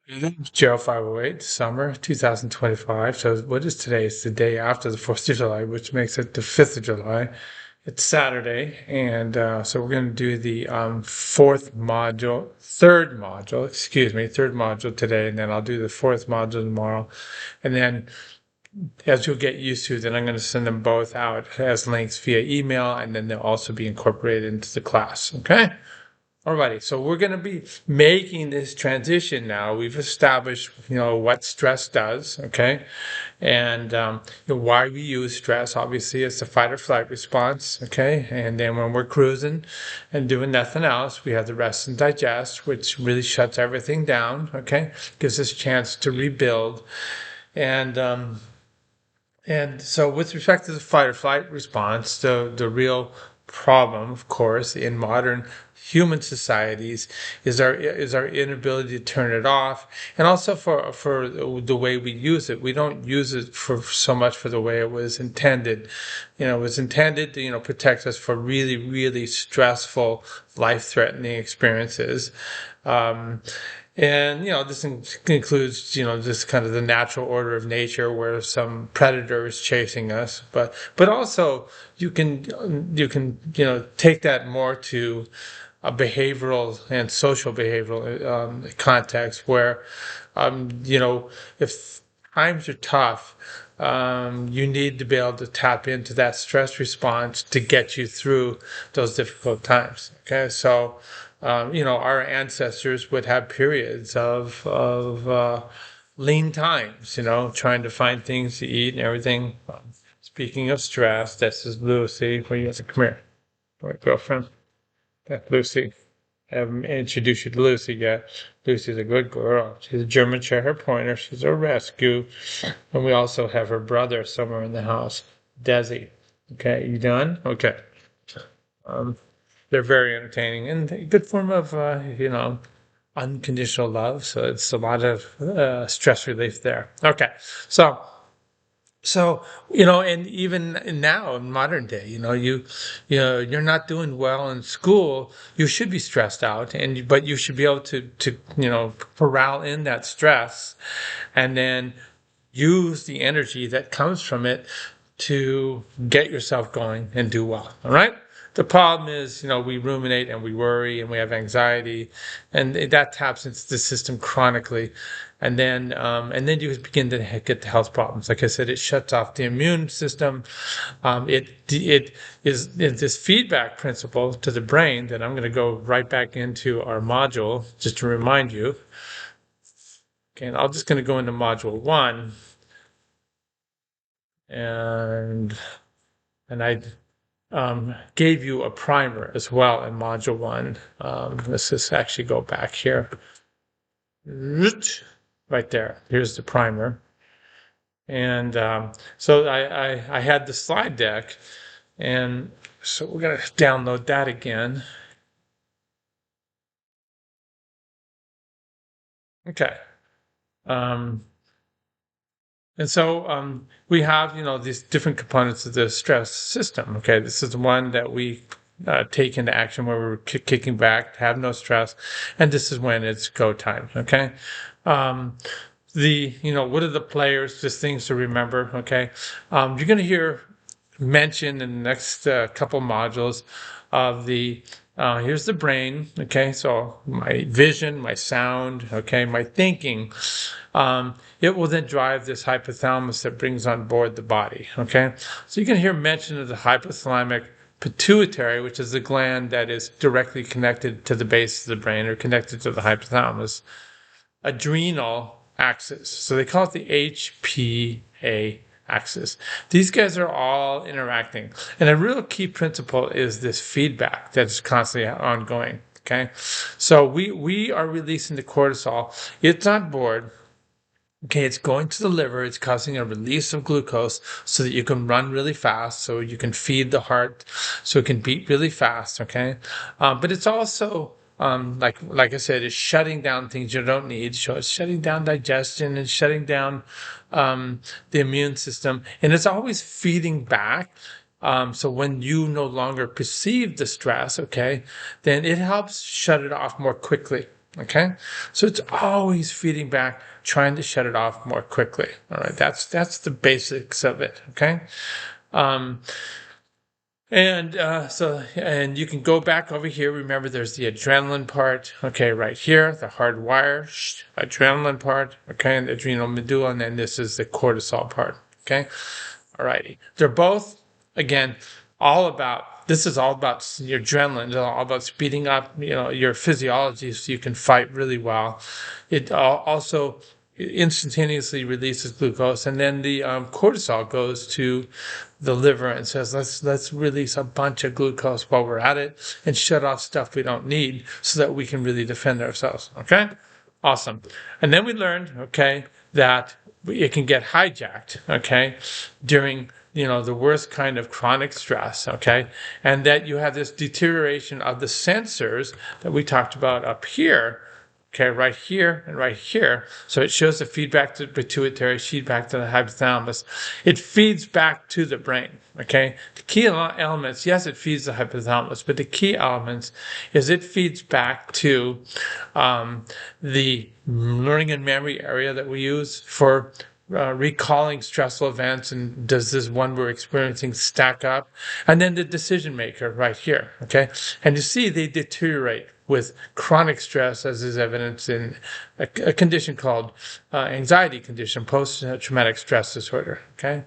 It's GERO 508, summer 2025. So what is today? It's the day after the 4th of July, which makes it the 5th of July. It's Saturday, and so we're going to do the third module today, and then I'll do the fourth module tomorrow. And then, as you'll get used to, then I'm going to send them both out as links via email, and then they'll also be incorporated into the class. Okay? Alrighty, so we're going to be making this transition now. We've established, what stress does, okay, and why we use stress. Obviously, it's the fight or flight response, okay, and then when we're cruising and doing nothing else, we have the rest and digest, which really shuts everything down, okay, gives us a chance to rebuild, and so with respect to the fight or flight response, the real problem, of course, in modern human societies is our inability to turn it off, and also for the way we use it. We don't use it for so much for the way it was intended. It was intended to, protect us for really, really stressful, life-threatening experiences. Um, and this includes this kind of the natural order of nature where some predator is chasing us, but also you can take that more to a behavioral and social behavioral context where if times are tough, you need to be able to tap into that stress response to get you through those difficult times. Okay, so our ancestors would have periods of lean times, trying to find things to eat and everything. Speaking of stress, this is Lucy. Where you guys come here, my girlfriend. That's Lucy. I haven't introduced you to Lucy yet. Lucy's a good girl. She's a German Shepherd Pointer. She's a rescue. And we also have her brother somewhere in the house, Desi. Okay, you done? Okay. Um, they're very entertaining and a good form of, unconditional love. So it's a lot of stress relief there. Okay, so and even now in modern day, you're not doing well in school. You should be stressed out, but you should be able to corral in that stress, and then use the energy that comes from it to get yourself going and do well. All right. The problem is, we ruminate and we worry and we have anxiety, and that taps into the system chronically, and then you begin to get the health problems. Like I said, it shuts off the immune system. It is this feedback principle to the brain that I'm going to go right back into our module just to remind you. Okay, and I'm just going to go into module 1, and I gave you a primer as well in module 1. Let's just actually go back here. Right there. Here's the primer. And so I had the slide deck, and so we're going to download that again. Okay. And so we have, these different components of the stress system. Okay, this is the one that we take into action where we're kicking back, have no stress, and this is when it's go time. Okay, what are the players? Just things to remember. Okay, you're going to hear mentioned in the next couple modules of the here's the brain. Okay, so my vision, my sound, okay, my thinking. It will then drive this hypothalamus that brings on board the body. Okay, so you can hear mention of the hypothalamic pituitary, which is the gland that is directly connected to the base of the brain or connected to the hypothalamus. Adrenal axis. So they call it the HPA axis. These guys are all interacting. And a real key principle is this feedback that's constantly ongoing. Okay. So we are releasing the cortisol. It's on board. Okay, it's going to the liver. It's causing a release of glucose so that you can run really fast, so you can feed the heart, so it can beat really fast. Okay, but it's also like I said, it's shutting down things you don't need. So it's shutting down digestion and shutting down the immune system, and it's always feeding back. So when you no longer perceive the stress, okay, then it helps shut it off more quickly. Okay, so it's always feeding back, trying to shut it off more quickly. All right, that's the basics of it. Okay. Um, and you can go back over here. Remember, there's the adrenaline part. Okay, right here, the hardwire adrenaline part. Okay, and the adrenal medulla, and then this is the cortisol part. Okay, alrighty. They're both, again, all about. This is all about your adrenaline. It's all about speeding up, your physiology, so you can fight really well. It also instantaneously releases glucose, and then the cortisol goes to the liver and says, let's release a bunch of glucose while we're at it and shut off stuff we don't need so that we can really defend ourselves. Okay, awesome. And then we learned, okay, that it can get hijacked, okay, during the worst kind of chronic stress, okay, and that you have this deterioration of the sensors that we talked about up here. Okay, right here and right here. So it shows the feedback to the pituitary, feedback to the hypothalamus. It feeds back to the brain. Okay, the key elements, yes, it feeds the hypothalamus, but the key elements is it feeds back to the learning and memory area that we use for recalling stressful events, and does this one we're experiencing stack up? And then the decision maker right here, okay? And you see they deteriorate with chronic stress, as is evidenced in a condition called anxiety condition, post-traumatic stress disorder, okay?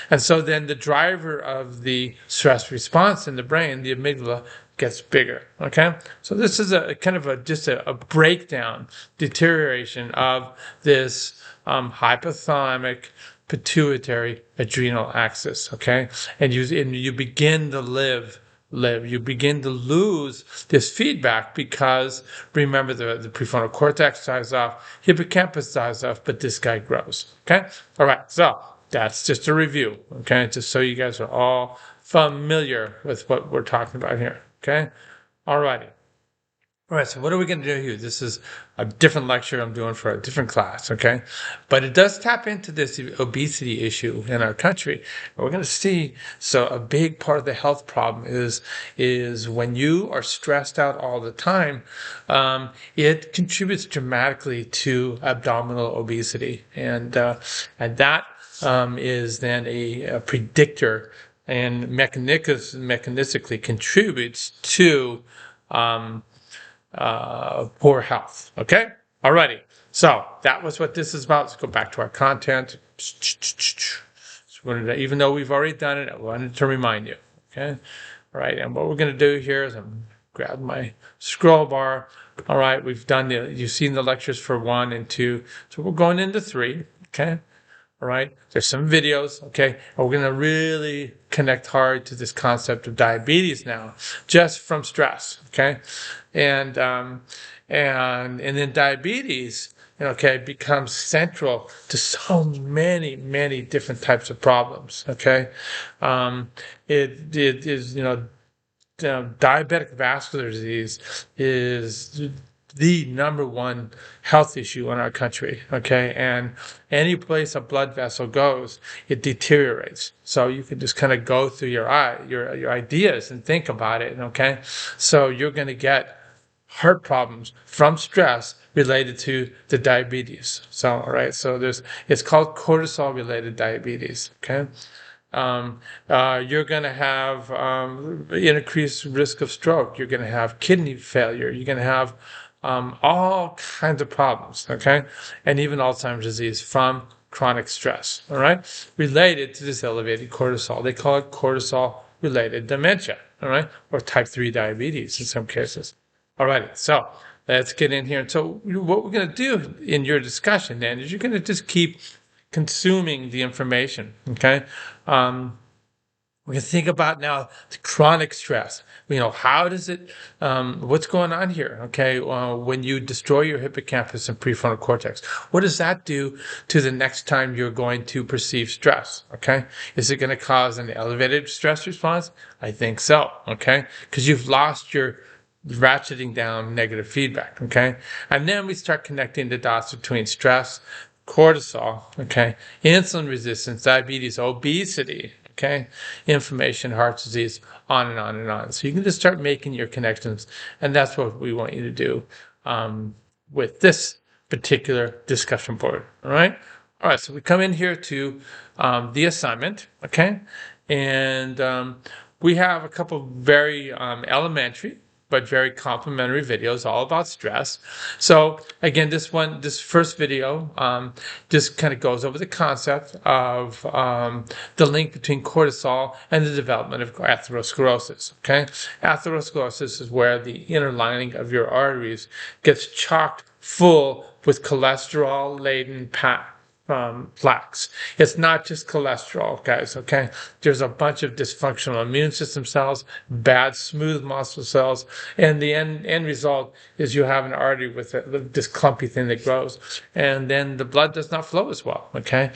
And so then the driver of the stress response in the brain, the amygdala, gets bigger, okay? So this is a kind of just a breakdown, deterioration of this hypothalamic pituitary adrenal axis, okay? And you begin to live. You begin to lose this feedback because, remember, the prefrontal cortex dies off, hippocampus dies off, but this guy grows, okay? All right, so that's just a review, okay? Just so you guys are all familiar with what we're talking about here, okay? All righty. All right, so what are we going to do here? This is a different lecture I'm doing for a different class, okay? But it does tap into this obesity issue in our country. And we're going to see, so a big part of the health problem is when you are stressed out all the time, it contributes dramatically to abdominal obesity. And that is then a predictor and mechanistically contributes to poor health. Okay? Alrighty. So that was what this is about. Let's go back to our content. So even though we've already done it, I wanted to remind you. Okay? All right. And what we're going to do here is I'm grab my scroll bar. All right. We've done you've seen the lectures for 1 and 2. So we're going into 3. Okay? All right. There's some videos. Okay. And we're going to really connect hard to this concept of diabetes now, just from stress. Okay. And then diabetes, okay, becomes central to so many different types of problems. Okay. It is, diabetic vascular disease is the number one health issue in our country, okay? And any place a blood vessel goes, it deteriorates. So you can just kind of go through your ideas and think about it, okay? So you're going to get heart problems from stress related to the diabetes. So, all right, so it's called cortisol related diabetes, okay? You're going to have increased risk of stroke. You're going to have kidney failure. You're going to have all kinds of problems, okay? And even Alzheimer's disease from chronic stress, all right? Related to this elevated cortisol. They call it cortisol-related dementia, all right? Or type 3 diabetes in some cases. All right, so let's get in here. So what we're going to do in your discussion then is you're going to just keep consuming the information, okay? We can think about now the chronic stress. How does it, what's going on here, okay? When you destroy your hippocampus and prefrontal cortex, what does that do to the next time you're going to perceive stress, okay? Is it going to cause an elevated stress response? I think so, okay? Because you've lost your ratcheting down negative feedback, okay? And then we start connecting the dots between stress, cortisol, okay, insulin resistance, diabetes, obesity, okay, inflammation, heart disease, on and on and on. So you can just start making your connections, and that's what we want you to do with this particular discussion board. All right. All right. So we come in here to the assignment. Okay. And we have a couple very elementary but very complimentary videos all about stress. So again, this first video just kind of goes over the concept of the link between cortisol and the development of atherosclerosis. Okay, atherosclerosis is where the inner lining of your arteries gets chocked full with cholesterol-laden plaques. It's not just cholesterol, guys, okay? There's a bunch of dysfunctional immune system cells, bad smooth muscle cells, and the end result is you have an artery with this clumpy thing that grows, and then the blood does not flow as well, okay?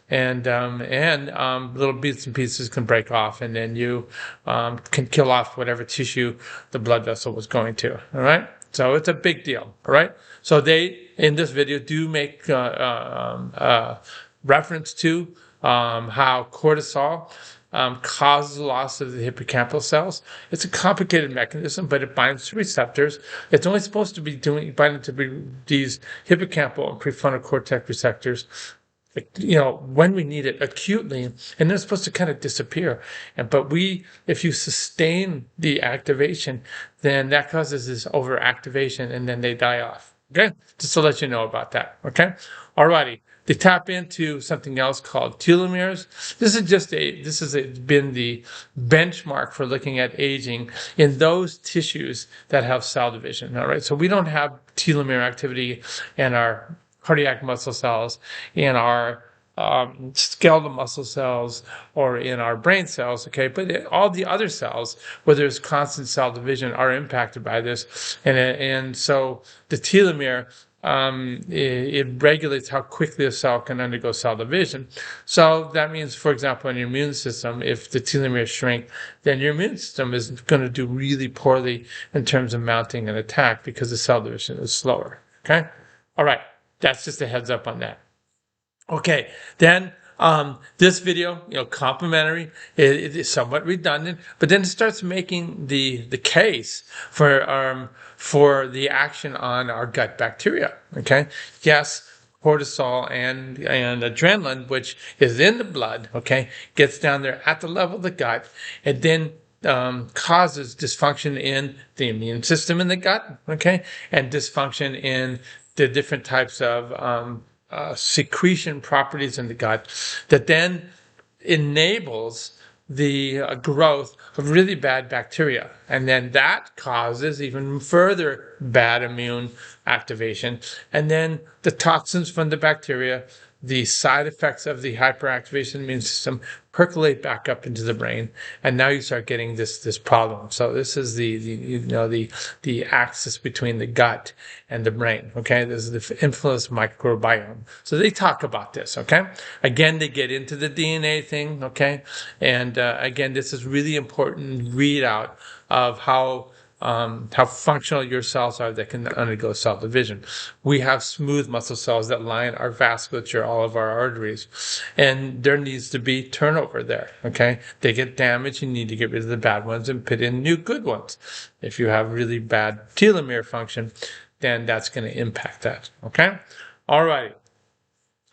And little bits and pieces can break off, and then you can kill off whatever tissue the blood vessel was going to, all right? So it's a big deal, all right? So they, in this video, do make reference to how cortisol causes the loss of the hippocampal cells. It's a complicated mechanism, but it binds to receptors. It's only supposed to be binding to these hippocampal and prefrontal cortex receptors, when we need it acutely, and then it's supposed to kind of disappear. But if you sustain the activation, then that causes this overactivation, and then they die off. Okay, just to let you know about that. Okay, alrighty. They tap into something else called telomeres. This has been the benchmark for looking at aging in those tissues that have cell division. All right, so we don't have telomere activity in our cardiac muscle cells, in our skeletal muscle cells, or in our brain cells, okay? But all the other cells, where there's constant cell division, are impacted by this. And so the telomere, it regulates how quickly a cell can undergo cell division. So that means, for example, in your immune system, if the telomeres shrink, then your immune system is going to do really poorly in terms of mounting an attack because the cell division is slower, okay? All right. That's just a heads up on that. Okay, then this video, complimentary, it is somewhat redundant, but then it starts making the case for the action on our gut bacteria. Okay, yes, cortisol and adrenaline, which is in the blood, okay, gets down there at the level of the gut, and then causes dysfunction in the immune system in the gut, okay, and dysfunction in the different types of secretion properties in the gut that then enables the growth of really bad bacteria. And then that causes even further bad immune activation. And then the toxins from the bacteria, the side effects of the hyperactivation of the immune system, percolate back up into the brain, and now you start getting this problem. So this is the axis between the gut and the brain. Okay, this is the influence microbiome. So they talk about this. Okay, again they get into the DNA thing. Okay, and again this is really important readout of how functional your cells are that can undergo cell division. We have smooth muscle cells that line our vasculature, all of our arteries, and there needs to be turnover there, okay? They get damaged, you need to get rid of the bad ones and put in new good ones. If you have really bad telomere function, then that's going to impact that, okay? All right.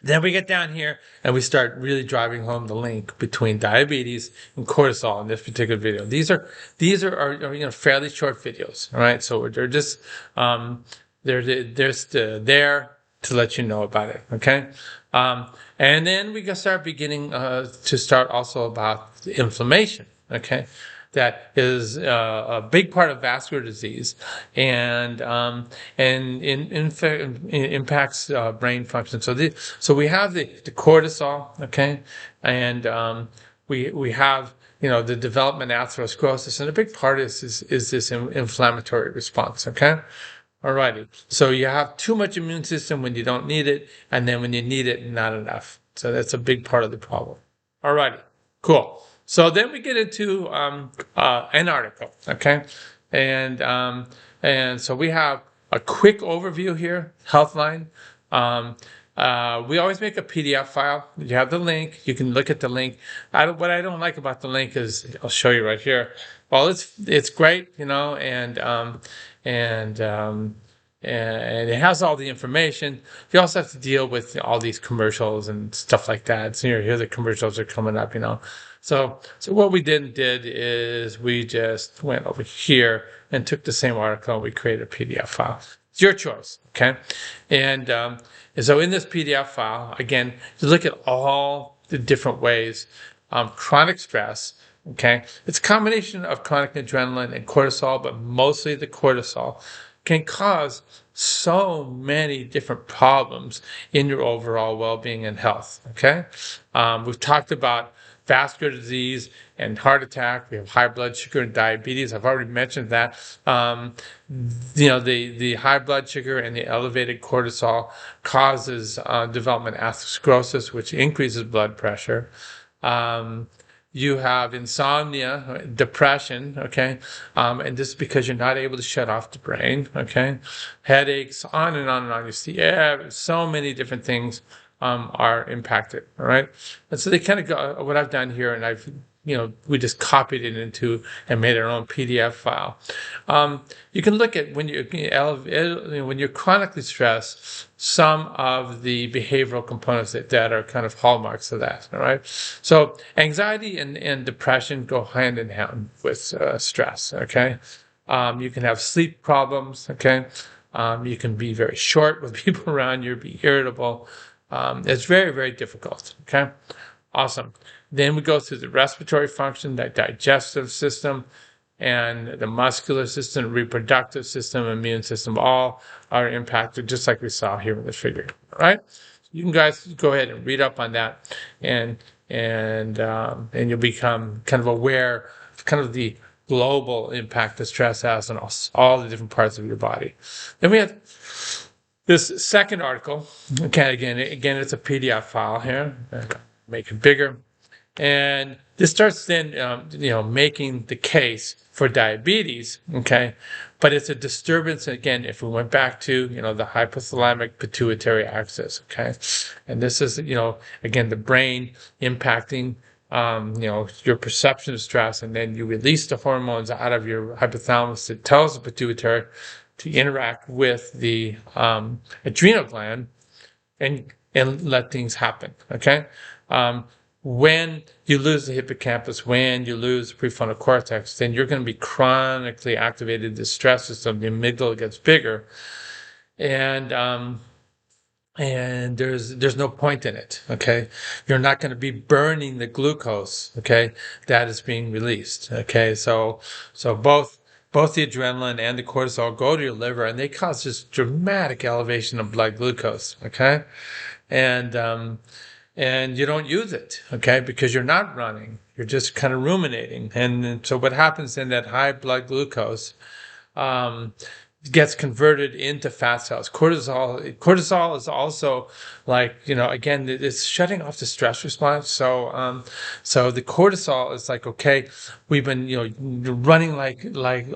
Then we get down here and we start really driving home the link between diabetes and cortisol in this particular video. These are fairly short videos, all right? So they're just they're there to let you know about it, okay? And then we can start beginning to start also about inflammation, okay? That is a big part of vascular disease, and impacts brain function. So we have the cortisol, okay, and we have the development of atherosclerosis, and a big part is this inflammatory response, okay. Alrighty, so you have too much immune system when you don't need it, and then when you need it, not enough. So that's a big part of the problem. Alrighty, cool. So then we get into an article, okay, and so we have a quick overview here, Healthline. We always make a PDF file. You have the link. You can look at the link. What I don't like about the link is, I'll show you right here. Well, it's great, and it has all the information. You also have to deal with all these commercials and stuff like that. So here the commercials are coming up, So what we did is we just went over here and took the same article and we created a PDF file. It's your choice, okay? And so in this PDF file, again, you look at all the different ways chronic stress. Okay, it's a combination of chronic adrenaline and cortisol, but mostly the cortisol can cause so many different problems in your overall well-being and health. Okay, we've talked about vascular disease and heart attack. We have high blood sugar and diabetes. I've already mentioned that. The high blood sugar and the elevated cortisol causes development of atherosclerosis, which increases blood pressure. You have insomnia, depression, okay? And this is because you're not able to shut off the brain, okay? Headaches, on and on and on. You see, so many different things are impacted, all right? And so they kind of go, what I've done here, and we just copied it into and made our own PDF file. You can look at when you're chronically stressed, some of the behavioral components that are kind of hallmarks of that. All right. So anxiety and depression go hand in hand with stress. Okay. You can have sleep problems. Okay. You can be very short with people around you, be irritable. It's very, very difficult. Okay. Awesome. Then we go through the respiratory function, the digestive system, and the muscular system, reproductive system, immune system, all are impacted, just like we saw here in the figure. All right, you can guys go ahead and read up on that, and you'll become kind of aware of kind of the global impact that stress has on all the different parts of your body. Then we have this second article. Okay, again, it's a PDF file here. Make it bigger. And this starts then, making the case for diabetes, okay? But it's a disturbance, again, if we went back to, the hypothalamic pituitary axis, okay? And this is, again, the brain impacting, your perception of stress, and then you release the hormones out of your hypothalamus that tells the pituitary to interact with the adrenal gland and let things happen, okay? When you lose the hippocampus, when you lose the prefrontal cortex, then you're going to be chronically activated. The stress system, the amygdala gets bigger, and there's no point in it. Okay, you're not going to be burning the glucose. Okay, that is being released. Okay, so both the adrenaline and the cortisol go to your liver, and they cause this dramatic elevation of blood glucose. Okay, and you don't use it, okay, because you're not running. You're just kind of ruminating. And so what happens in that high blood glucose gets converted into fat cells. Cortisol is also like, again, it's shutting off the stress response. So the cortisol is like, okay, we've been, running like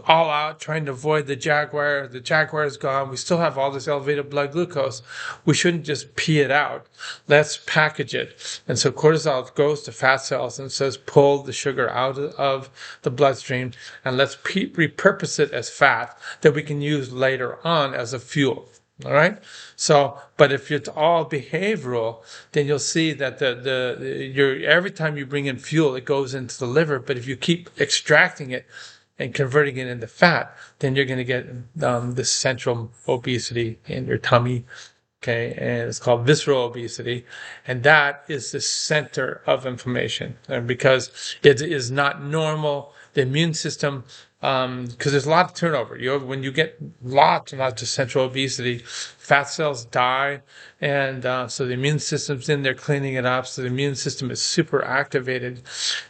all out, trying to avoid the jaguar. The jaguar is gone. We still have all this elevated blood glucose. We shouldn't just pee it out. Let's package it. And so cortisol goes to fat cells and says, pull the sugar out of the bloodstream and let's repurpose it as fat that we can use later on as a fuel. All right. So, but if it's all behavioral, then you'll see that every time you bring in fuel, it goes into the liver. But if you keep extracting it and converting it into fat, then you're going to get this central obesity in your tummy. Okay, and it's called visceral obesity, and that is the center of inflammation, and because it is not normal. The immune system, because there's a lot of turnover. When you get lots and lots of central obesity, fat cells die, and so the immune system's in there cleaning it up. So the immune system is super activated,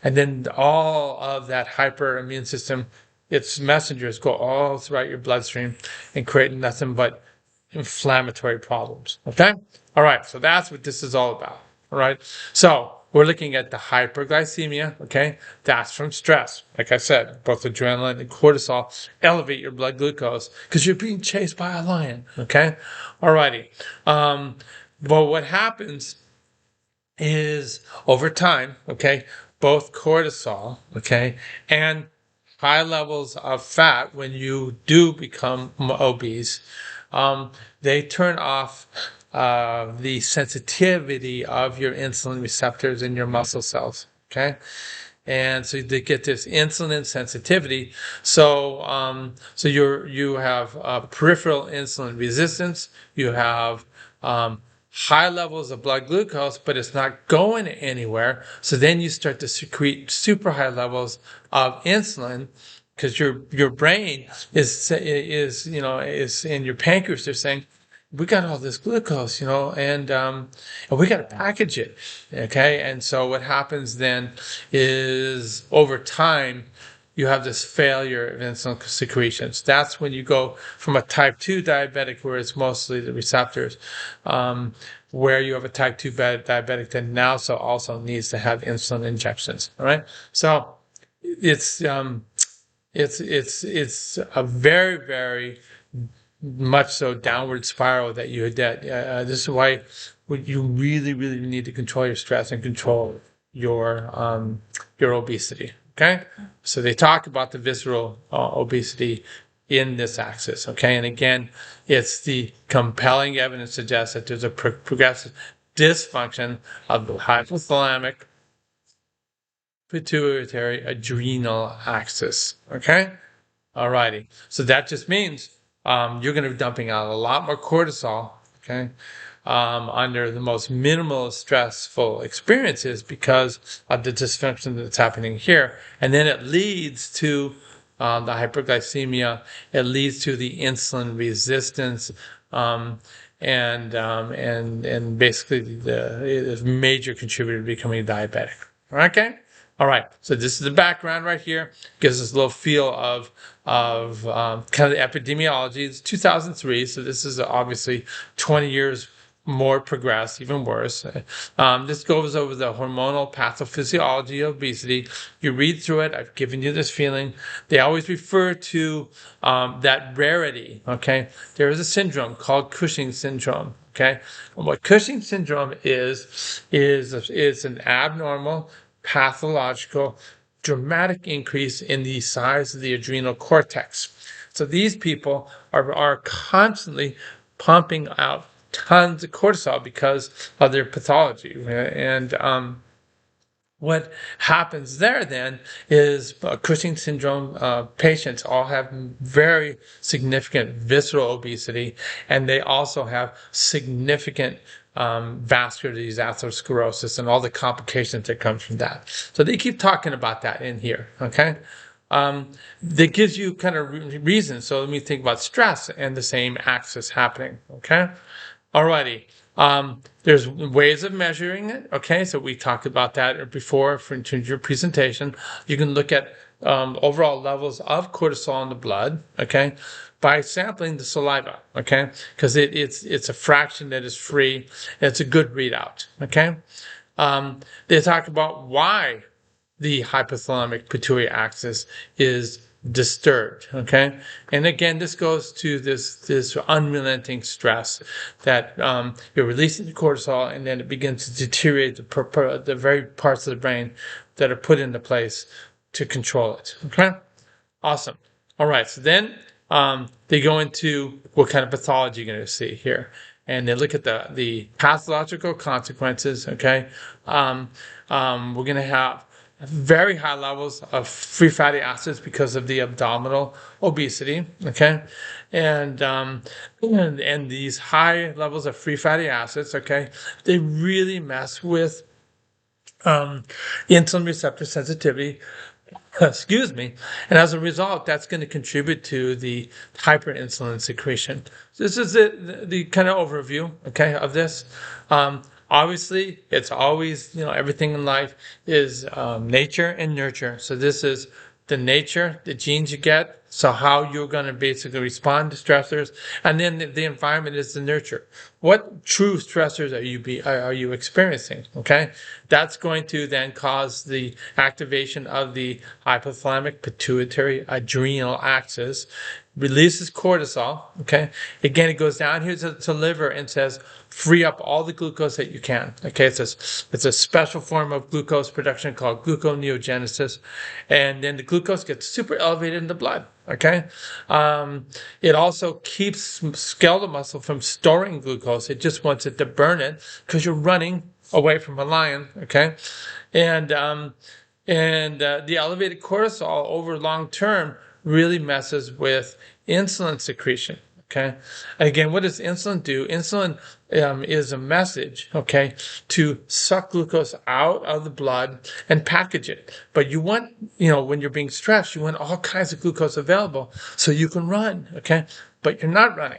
and then all of that hyperimmune system, its messengers go all throughout your bloodstream and create nothing but inflammatory problems. Okay? All right, so that's what this is all about. All right? So we're looking at the hyperglycemia, okay? That's from stress. Like I said, both adrenaline and cortisol elevate your blood glucose because you're being chased by a lion, okay? All righty. But what happens is over time, okay, both cortisol, okay, and high levels of fat when you do become obese they turn off the sensitivity of your insulin receptors in your muscle cells. Okay. And so they get this insulin sensitivity. So you have peripheral insulin resistance. You have high levels of blood glucose, but it's not going anywhere. So then you start to secrete super high levels of insulin because your brain is in your pancreas. They're saying, we got all this glucose, and we got to package it, okay? And so what happens then is over time, you have this failure of insulin secretions. That's when you go from a type 2 diabetic, where it's mostly the receptors, where you have a type 2 diabetic that now also needs to have insulin injections, all right? So it's a very, very much so downward spiral that you did. This is why you really, really need to control your stress and control your obesity. Okay, so they talk about the visceral obesity in this axis. Okay, and again, it's the compelling evidence suggests that there's a progressive dysfunction of the hypothalamic pituitary adrenal axis. Okay, alrighty. So that just means you're going to be dumping out a lot more cortisol, okay, under the most minimal stressful experiences because of the dysfunction that's happening here. And then it leads to the hyperglycemia. It leads to the insulin resistance, and basically it is a major contributor to becoming diabetic. Okay. All right, so this is the background right here. Gives us a little feel of kind of the epidemiology. It's 2003, so this is obviously 20 years more progressed, even worse. This goes over the hormonal pathophysiology of obesity. You read through it. I've given you this feeling. They always refer to that rarity. Okay, there is a syndrome called Cushing syndrome. Okay, and what Cushing syndrome is an abnormal, pathological, dramatic increase in the size of the adrenal cortex. So these people are constantly pumping out tons of cortisol because of their pathology. And what happens there then is Cushing syndrome patients all have very significant visceral obesity, and they also have significant vascular disease, atherosclerosis, and all the complications that come from that. So they keep talking about that in here, okay? That gives you kind of reasons. So let me think about stress and the same axis happening, okay? Alrighty. There's ways of measuring it. Okay, so we talked about that before in terms of your presentation. You can look at overall levels of cortisol in the blood. Okay, by sampling the saliva. Okay, because it's a fraction that is free. And it's a good readout. Okay, they talk about why the hypothalamic pituitary axis is disturbed. Okay, and again, this goes to this unrelenting stress that you're releasing the cortisol, and then it begins to deteriorate the very parts of the brain that are put into place to control it. Okay, awesome. All right, so then they go into what kind of pathology you're going to see here, and they look at the pathological consequences. Okay, we're going to have very high levels of free fatty acids because of the abdominal obesity, okay, and these high levels of free fatty acids, okay, they really mess with insulin receptor sensitivity. Excuse me, and as a result, that's going to contribute to the hyperinsulin secretion. So this is the kind of overview, okay, of this. Obviously, it's always, everything in life is nature and nurture. So this is the nature, the genes you get, so how you're going to basically respond to stressors, and then the environment is the nurture. What true stressors are you experiencing? Okay, that's going to then cause the activation of the hypothalamic pituitary adrenal axis. releases cortisol. Okay. Again, it goes down here to liver and says, free up all the glucose that you can. Okay. It's a special form of glucose production called gluconeogenesis. And then the glucose gets super elevated in the blood. Okay. It also keeps skeletal muscle from storing glucose. It just wants it to burn it because you're running away from a lion. Okay. And the elevated cortisol over long term really messes with insulin secretion. Okay. Again, what does insulin do? Insulin is a message, okay, to suck glucose out of the blood and package it. But you want, when you're being stressed, you want all kinds of glucose available so you can run, okay? But you're not running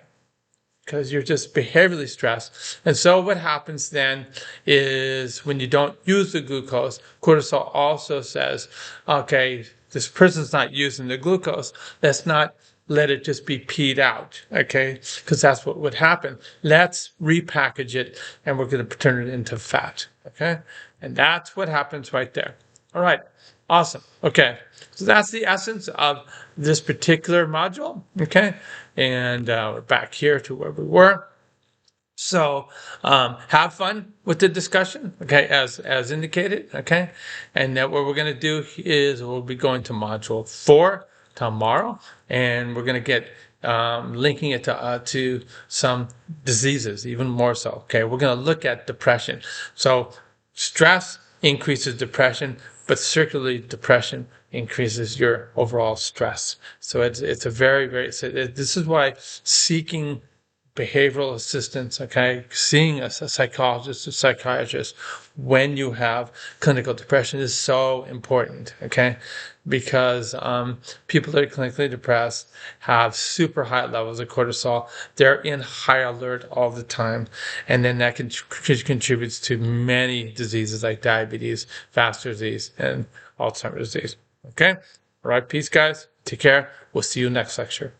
because you're just behaviorally stressed. And so what happens then is when you don't use the glucose, cortisol also says, okay, this person's not using the glucose. Let's not let it just be peed out, okay? Because that's what would happen. Let's repackage it, and we're going to turn it into fat, okay? And that's what happens right there. All right, awesome. Okay, so that's the essence of this particular module, okay? And we're back here to where we were. So have fun with the discussion, okay, as indicated, okay? And then what we're going to do is we'll be going to module 4 tomorrow, and we're going to get linking it to some diseases, even more so, okay? We're going to look at depression. So stress increases depression, but circularly depression increases your overall stress. So it's a very, this is why seeking behavioral assistance, okay, seeing a psychologist or psychiatrist when you have clinical depression is so important, okay, because people that are clinically depressed have super high levels of cortisol. They're in high alert all the time, and then that contributes to many diseases like diabetes, vascular disease, and Alzheimer's disease. Okay, all right, peace, guys. Take care. We'll see you next lecture.